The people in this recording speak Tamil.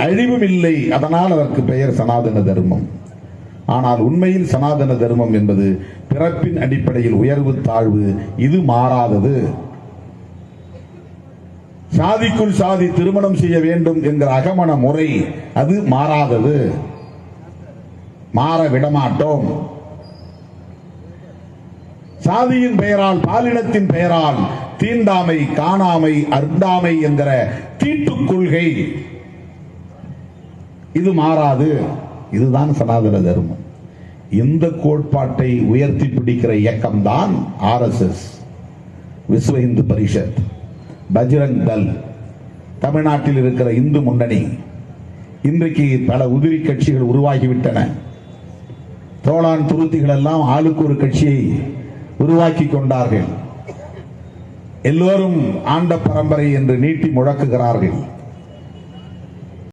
அழிவும் இல்லை, அதனால் அதற்கு பெயர் சனாதன தர்மம். ஆனால் உண்மையில் சனாதன தர்மம் என்பது பிறப்பின் அடிப்படையில் உயர்வு தாழ்வு, இது மாறாதது. சாதிக்குள் சாதி திருமணம் செய்ய வேண்டும் என்கிற அகமண முறை அது மாறாதது, மாற விடமாட்டோம். சாதியின் பெயரால், பாலினத்தின் பெயரால் தீண்டாமை, காணாமை, அர்த்தாமை என்கிற தீட்டுக் கொள்கை இது மாறாது. இதுதான் சனாதன தர்மம். இந்த கோட்பாட்டை உயர்த்தி பிடிக்கிற இயக்கம் தான் RSS, விஸ்வ இந்து பரிஷத், பஜ்ரங் தள், தமிழ்நாட்டில் இருக்கிற இந்து முன்னணி. இன்றைக்கு பல உதிரி கட்சிகள் உருவாகிவிட்டன. தோளான் துருத்திகள் எல்லாம் ஆளுக்கு ஒரு கட்சியை உருவாக்கி கொண்டார்கள். எல்லோரும் ஆண்ட பரம்பரை என்று நீட்டி முழக்குகிறார்கள்.